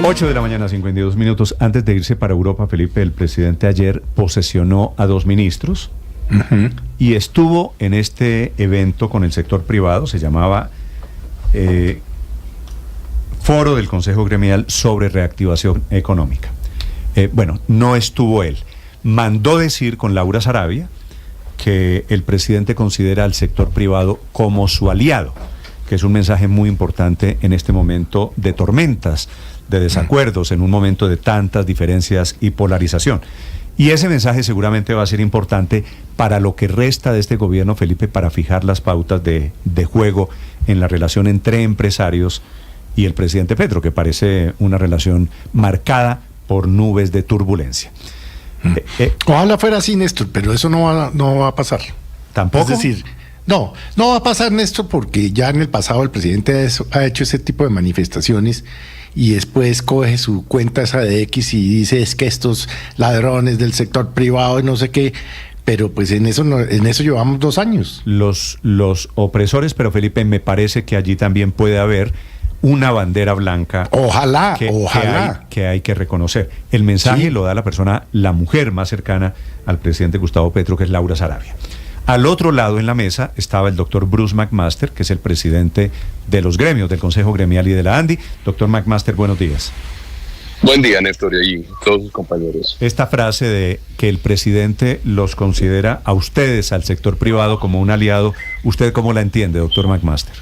8 de la mañana, 52 minutos. Antes de irse para Europa, Felipe, el presidente ayer posesionó a 2 ministros y estuvo en este evento con el sector privado. Se llamaba Foro del Consejo Gremial sobre Reactivación Económica. Bueno, no estuvo él. Mandó decir con Laura Sarabia que el presidente considera al sector privado como su aliado, que es un mensaje muy importante en este momento de tormentas, de desacuerdos, en un momento de tantas diferencias y polarización. Y ese mensaje seguramente va a ser importante para lo que resta de este gobierno, Felipe, para fijar las pautas de juego en la relación entre empresarios y el presidente Petro, que parece una relación marcada por nubes de turbulencia. Ojalá fuera así, Néstor, pero eso no va a pasar. ¿Tampoco? Es decir, no va a pasar, Néstor, porque ya en el pasado el presidente ha hecho ese tipo de manifestaciones y después coge su cuenta esa de X y dice es que estos ladrones del sector privado y no sé qué, pero pues en eso llevamos 2 años. Los opresores, pero Felipe, me parece que allí también puede haber una bandera blanca. Ojalá. Que hay que reconocer. El mensaje sí lo da la mujer más cercana al presidente Gustavo Petro, que es Laura Sarabia. Al otro lado en la mesa estaba el doctor Bruce McMaster, que es el presidente de los gremios, del Consejo Gremial y de la ANDI. Doctor McMaster, buenos días. Buen día, Néstor, y todos sus compañeros. Esta frase de que el presidente los considera a ustedes, al sector privado, como un aliado, ¿usted cómo la entiende, doctor McMaster?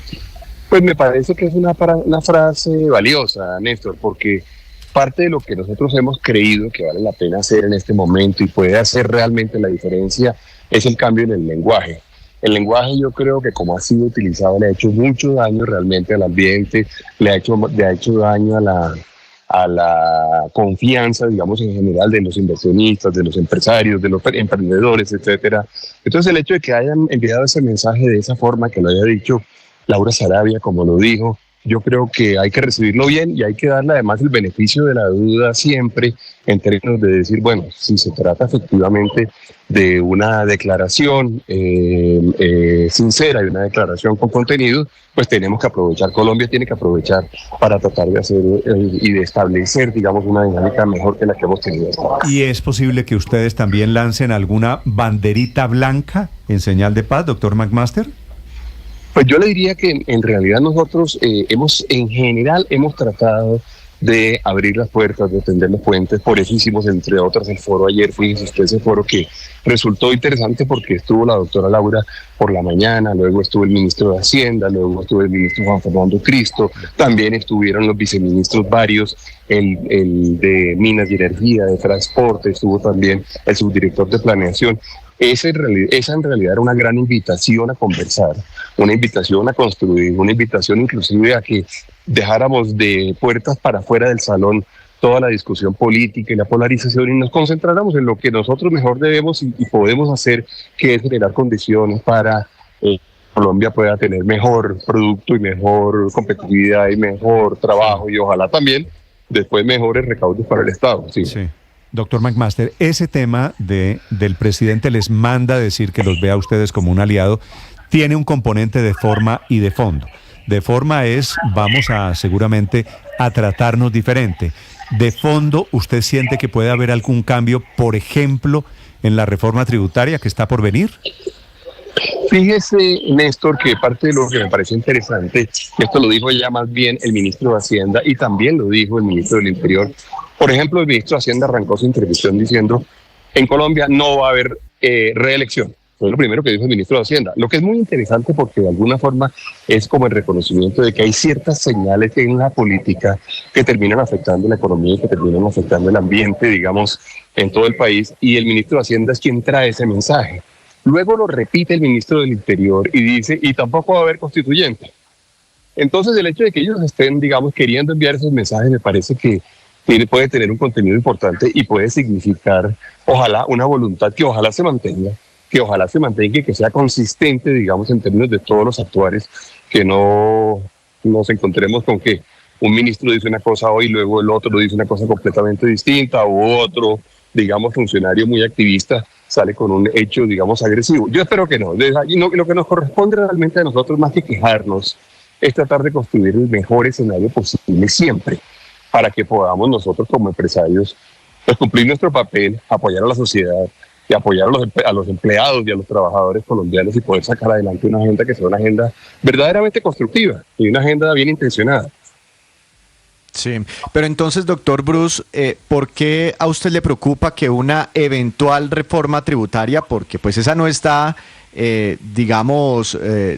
Pues me parece que es una frase valiosa, Néstor, porque parte de lo que nosotros hemos creído que vale la pena hacer en este momento y puede hacer realmente la diferencia es el cambio en el lenguaje. El lenguaje, yo creo que como ha sido utilizado, le ha hecho mucho daño realmente al ambiente, le ha hecho daño a la confianza, digamos, en general de los inversionistas, de los empresarios, de los emprendedores, etcétera. Entonces el hecho de que hayan enviado ese mensaje de esa forma, que lo haya dicho Laura Sarabia, como lo dijo, yo creo que hay que recibirlo bien y hay que darle además el beneficio de la duda siempre en términos de decir, bueno, si se trata efectivamente de una declaración sincera y una declaración con contenido, pues tenemos que aprovechar, Colombia tiene que aprovechar para tratar de hacer y de establecer, digamos, una dinámica mejor que la que hemos tenido hasta ahora. ¿Y es posible que ustedes también lancen alguna banderita blanca en señal de paz, doctor McMaster? Pues yo le diría que en realidad nosotros en general hemos tratado de abrir las puertas, de tender los puentes. Por eso hicimos, entre otras, el foro ayer. Fíjese usted, ese foro que resultó interesante porque estuvo la doctora Laura por la mañana, luego estuvo el ministro de Hacienda, luego estuvo el ministro Juan Fernando Cristo, también estuvieron los viceministros varios, el de Minas y Energía, de Transporte, estuvo también el subdirector de Planeación. Esa en realidad era una gran invitación a conversar, una invitación a construir, una invitación inclusive a que dejáramos de puertas para afuera del salón toda la discusión política y la polarización y nos concentráramos en lo que nosotros mejor debemos y podemos hacer, que es generar condiciones para Colombia pueda tener mejor producto y mejor competitividad y mejor trabajo y ojalá también después mejores recaudos para el Estado. Sí. Doctor McMaster, ese tema del presidente les manda decir que los ve a ustedes como un aliado, tiene un componente de forma y de fondo. De forma es, vamos seguramente a tratarnos diferente. De fondo, ¿usted siente que puede haber algún cambio, por ejemplo, en la reforma tributaria que está por venir? Fíjese, Néstor, que parte de lo que me parece interesante, esto lo dijo ya más bien el ministro de Hacienda y también lo dijo el ministro del Interior. Por ejemplo, el ministro de Hacienda arrancó su intervención diciendo, en Colombia no va a haber reelección. Fue lo primero que dijo el ministro de Hacienda. Lo que es muy interesante porque de alguna forma es como el reconocimiento de que hay ciertas señales en la política que terminan afectando la economía y que terminan afectando el ambiente, digamos, en todo el país. Y el ministro de Hacienda es quien trae ese mensaje. Luego lo repite el ministro del Interior y dice, y tampoco va a haber constituyente. Entonces el hecho de que ellos estén, digamos, queriendo enviar esos mensajes me parece que puede tener un contenido importante y puede significar, ojalá, una voluntad que ojalá se mantenga y que sea consistente, digamos, en términos de todos los actuales, que no nos encontremos con que un ministro dice una cosa hoy, luego el otro dice una cosa completamente distinta, u otro, digamos, funcionario muy activista sale con un hecho, digamos, agresivo. Yo espero que no. Lo que nos corresponde realmente a nosotros, más que quejarnos, es tratar de construir el mejor escenario posible siempre. para que podamos nosotros como empresarios pues, cumplir nuestro papel, apoyar a la sociedad y apoyar a los empleados y a los trabajadores colombianos y poder sacar adelante una agenda que sea una agenda verdaderamente constructiva y una agenda bien intencionada. Sí, pero entonces, doctor Bruce, ¿por qué a usted le preocupa que una eventual reforma tributaria, porque pues esa no está,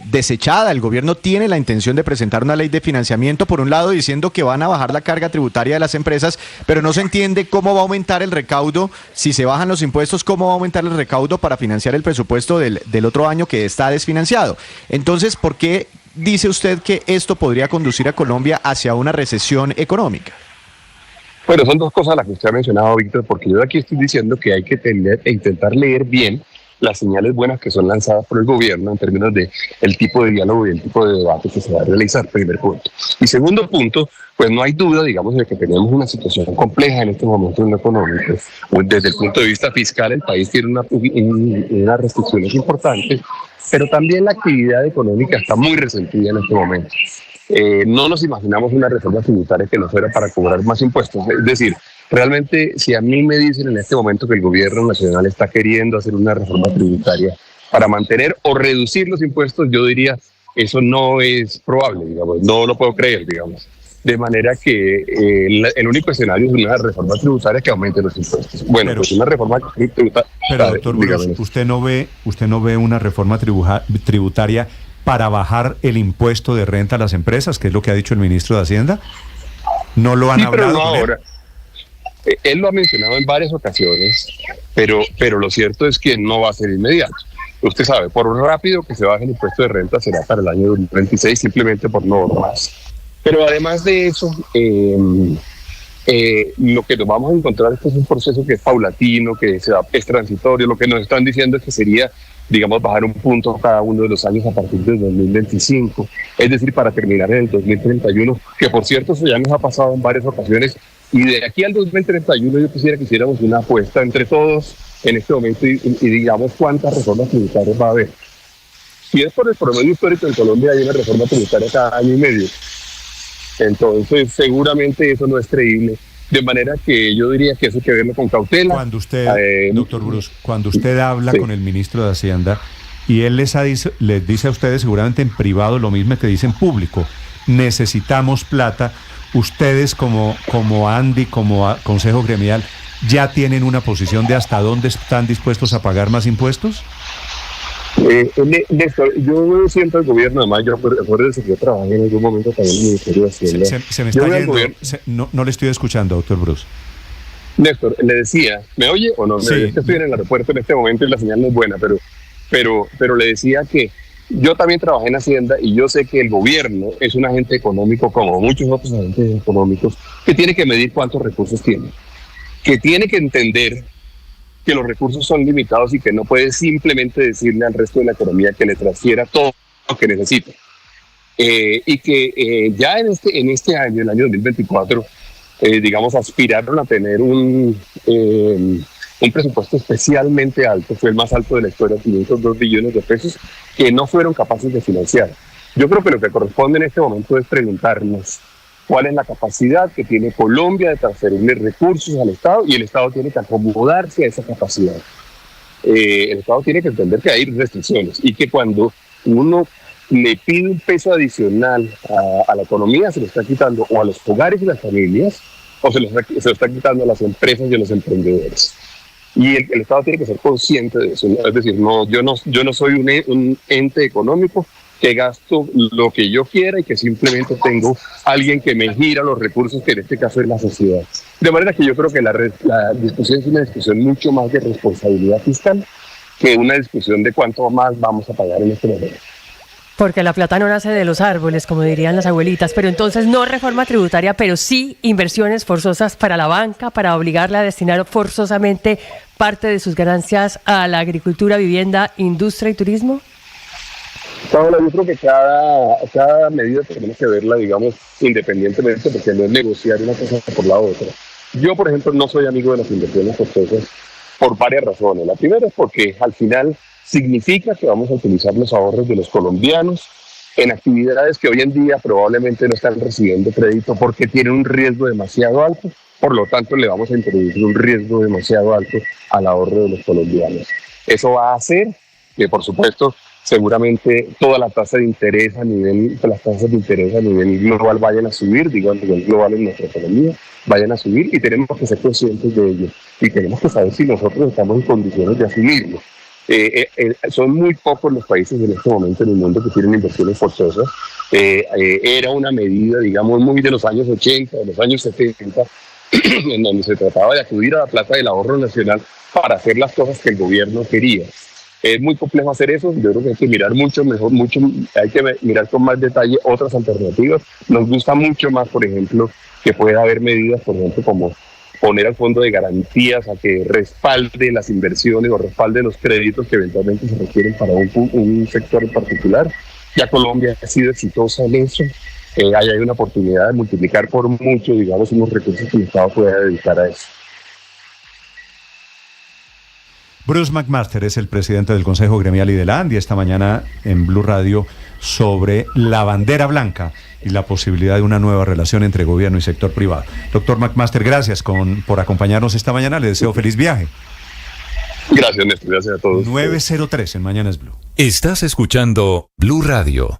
desechada? El gobierno tiene la intención de presentar una ley de financiamiento, por un lado diciendo que van a bajar la carga tributaria de las empresas, pero no se entiende cómo va a aumentar el recaudo, si se bajan los impuestos, cómo va a aumentar el recaudo para financiar el presupuesto del otro año que está desfinanciado. Entonces, ¿por qué dice usted que esto podría conducir a Colombia hacia una recesión económica? Bueno, son dos cosas las que usted ha mencionado, Víctor, porque yo aquí estoy diciendo que hay que intentar leer bien las señales buenas que son lanzadas por el gobierno en términos de el tipo de diálogo y el tipo de debate que se va a realizar, primer punto. Y segundo punto, pues no hay duda, digamos, de que tenemos una situación compleja en este momento en lo económico. Desde el punto de vista fiscal, el país tiene unas restricciones importantes, pero también la actividad económica está muy resentida en este momento. No nos imaginamos una reforma tributaria que no fuera para cobrar más impuestos. Es decir, realmente, si a mí me dicen en este momento que el gobierno nacional está queriendo hacer una reforma tributaria para mantener o reducir los impuestos, yo diría, eso no es probable, digamos, no lo puedo creer, digamos. De manera que el único escenario es una reforma tributaria que aumente los impuestos. Bueno, pero, pues una reforma tributaria... Pero, doctor Bruce, ¿usted no ve una reforma tributaria para bajar el impuesto de renta a las empresas, que es lo que ha dicho el ministro de Hacienda? ¿No lo han hablado no con él? ahora. Él lo ha mencionado en varias ocasiones, pero lo cierto es que no va a ser inmediato. Usted sabe, por rápido que se baje el impuesto de renta será para el año 2026, simplemente por normas. Pero además de eso, lo que nos vamos a encontrar es un proceso que es paulatino, que es transitorio. Lo que nos están diciendo es que sería, digamos, bajar un punto cada uno de los años a partir del 2025, es decir, para terminar en el 2031, que por cierto eso ya nos ha pasado en varias ocasiones, y de aquí al 2031 yo quisiera que hiciéramos una apuesta entre todos en este momento y digamos cuántas reformas tributarias va a haber. Si es por el promedio histórico en Colombia hay una reforma tributaria cada año y medio, entonces seguramente eso no es creíble. De manera que yo diría que eso hay que verlo con cautela. Cuando usted, doctor Bruce, cuando usted habla con el ministro de Hacienda y él les dice a ustedes seguramente en privado lo mismo que dice en público, necesitamos plata, ustedes como ANDI, como Consejo Gremial, ¿ya tienen una posición de hasta dónde están dispuestos a pagar más impuestos? Néstor, yo siento el gobierno, además yo acuérdense que yo trabajé en algún momento también en el Ministerio de Hacienda. Se me está yendo, no le estoy escuchando, doctor Bruce. Néstor, le decía, ¿me oye o no? Sí. Estoy en el aeropuerto en este momento y la señal no es buena, pero le decía que yo también trabajé en Hacienda y yo sé que el gobierno es un agente económico como muchos otros agentes económicos que tiene que medir cuántos recursos tiene, que tiene que entender que los recursos son limitados y que no puede simplemente decirle al resto de la economía que le transfiera todo lo que necesita. Y que ya en este año, el año 2024, digamos, aspiraron a tener un presupuesto especialmente alto, fue el más alto de la historia, 502 billones de pesos, que no fueron capaces de financiar. Yo creo que lo que corresponde en este momento es preguntarnos cuál es la capacidad que tiene Colombia de transferirle recursos al Estado y el Estado tiene que acomodarse a esa capacidad. El Estado tiene que entender que hay restricciones y que cuando uno le pide un peso adicional a la economía se lo está quitando o a los hogares y las familias o se lo está quitando a las empresas y a los emprendedores. Y el Estado tiene que ser consciente de eso, ¿no? Es decir, yo no soy un ente económico que gasto lo que yo quiera y que simplemente tengo alguien que me gira los recursos, que en este caso es la sociedad. De manera que yo creo que la discusión es una discusión mucho más de responsabilidad fiscal que una discusión de cuánto más vamos a pagar en este momento. Porque la plata no nace de los árboles, como dirían las abuelitas, pero entonces no reforma tributaria, pero sí inversiones forzosas para la banca, para obligarla a destinar forzosamente parte de sus ganancias a la agricultura, vivienda, industria y turismo. Paola, yo creo que cada medida tenemos que verla, digamos, independientemente, porque no es negociar una cosa por la otra. Yo, por ejemplo, no soy amigo de las inversiones forzosas por varias razones. La primera es porque al final significa que vamos a utilizar los ahorros de los colombianos en actividades que hoy en día probablemente no están recibiendo crédito porque tienen un riesgo demasiado alto. Por lo tanto, le vamos a introducir un riesgo demasiado alto al ahorro de los colombianos. Eso va a hacer que, por supuesto, seguramente toda la tasa de interés las tasas de interés a nivel global vayan a subir, digo a nivel global en nuestra economía, vayan a subir y tenemos que ser conscientes de ello. Y tenemos que saber si nosotros estamos en condiciones de asumirlo. Son muy pocos los países en este momento en el mundo que tienen inversiones forzosas. Era una medida, digamos, muy de los años 80, de los años 70, en donde se trataba de acudir a la plata del ahorro nacional para hacer las cosas que el gobierno quería. Es muy complejo hacer eso, yo creo que hay que mirar hay que mirar con más detalle otras alternativas. Nos gusta mucho más, por ejemplo, que pueda haber medidas, por ejemplo, como poner al fondo de garantías a que respalde las inversiones o respalde los créditos que eventualmente se requieren para un sector en particular. Ya Colombia ha sido exitosa en eso. Ahí hay una oportunidad de multiplicar por mucho, digamos, unos recursos que el Estado pueda dedicar a eso. Bruce McMaster es el presidente del Consejo Gremial y de la ANDI esta mañana en Blue Radio sobre la bandera blanca y la posibilidad de una nueva relación entre gobierno y sector privado. Doctor McMaster, gracias por acompañarnos esta mañana. Le deseo feliz viaje. Gracias, Néstor. Gracias a todos. 9:03 en Mañanas Blue. Estás escuchando Blue Radio.